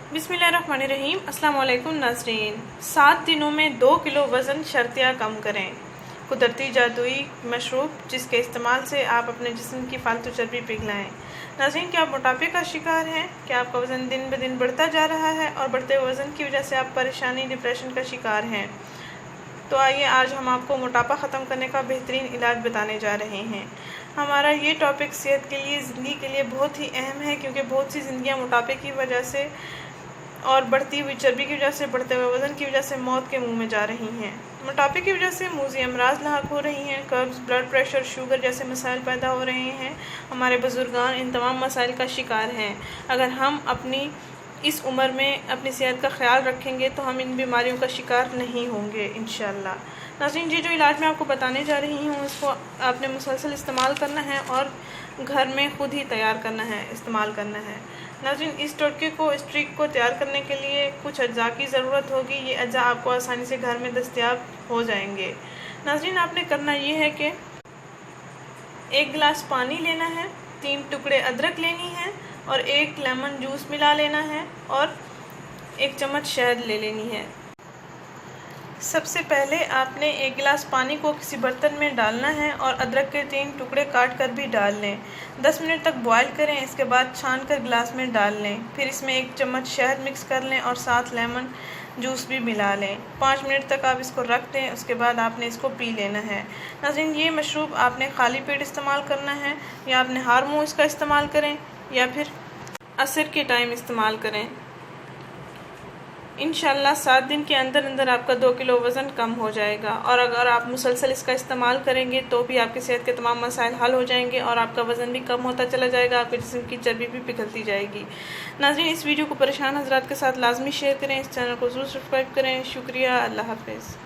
बिस्मिल्लाहिर्रहमानिर्रहीम। अस्सलाम वालेकुम नाज़रीन। 7 दिनों में 2 किलो वज़न शर्तिया कम करें। कुदरती जादुई मशरूब जिसके इस्तेमाल से आप अपने जिस्म की फालतू चर्बी पिघलाएं। नाज़रीन, क्या आप मोटापे का शिकार हैं? क्या आपका वज़न दिन ब दिन बढ़ता जा रहा है और बढ़ते हुए वज़न की वजह से आप परेशानी, डिप्रेशन का शिकार हैं? तो आइए आज हम आपको मोटापा ख़त्म करने का बेहतरीन इलाज बताने जा रहे हैं। हमारा ये टॉपिक सेहत के लिए, ज़िंदगी के लिए बहुत ही अहम है, क्योंकि बहुत सी ज़िंदगियाँ मोटापे की वजह से और बढ़ती हुई चर्बी की वजह से, बढ़ते हुए वज़न की वजह से मौत के मुंह में जा रही हैं। मोटापे की वजह से मुँहज़ी अमराज लाक हो रही हैं, कर्ब्स, ब्लड प्रेशर, शुगर जैसे मसाइल पैदा हो रहे हैं। हमारे बुजुर्गान इन तमाम मसाइल का शिकार हैं। अगर हम अपनी इस उम्र में अपनी सेहत का ख्याल रखेंगे तो हम इन बीमारियों का शिकार नहीं होंगे इंशाअल्लाह। नाज़रीन, ये जो इलाज मैं आपको बताने जा रही हूँ, इसको आपने मुसलसल इस्तेमाल करना है और घर में खुद ही तैयार करना है, इस्तेमाल करना है। नाज़रीन, इस टोटके को, इस ट्रिक को तैयार करने के लिए कुछ अज्जा की ज़रूरत होगी। ये अज्जा आपको आसानी से घर में दस्तयाब हो जाएंगे। नाज़रीन, आपने करना ये है कि 1 गिलास पानी लेना है, 3 टुकड़े अदरक लेनी है और 1 लेमन जूस मिला लेना है और 1 चम्मच शहद ले लेनी है। सबसे पहले आपने 1 गिलास पानी को किसी बर्तन में डालना है और अदरक के 3 टुकड़े काट कर भी डाल लें। 10 मिनट तक बॉईल करें, इसके बाद छान कर गिलास में डाल लें। फिर इसमें 1 चम्मच शहद मिक्स कर लें और साथ लेमन जूस भी मिला लें। 5 मिनट तक आप इसको रख दें, उसके बाद आपने इसको पी लेना है। नाज़रीन, ये मशरूब आपने खाली पेट इस्तेमाल करना है, या आपने हर मुँह इसका इस्तेमाल करें या फिर असर के टाइम इस्तेमाल करें। इंशाल्लाह 7 दिन के अंदर अंदर आपका 2 किलो वज़न कम हो जाएगा। और अगर आप मुसलसल इसका इस्तेमाल करेंगे तो भी आपकी सेहत के तमाम मसाइल हल हो जाएंगे और आपका वज़न भी कम होता चला जाएगा, आपके जिस्म की चर्बी भी पिघलती जाएगी। नाज़रीन, इस वीडियो को परेशान हज़रात के साथ लाजमी शेयर करें, इस चैनल को ज़रूर सब्सक्राइब करें। शुक्रिया, अल्लाह हाफ़िज़।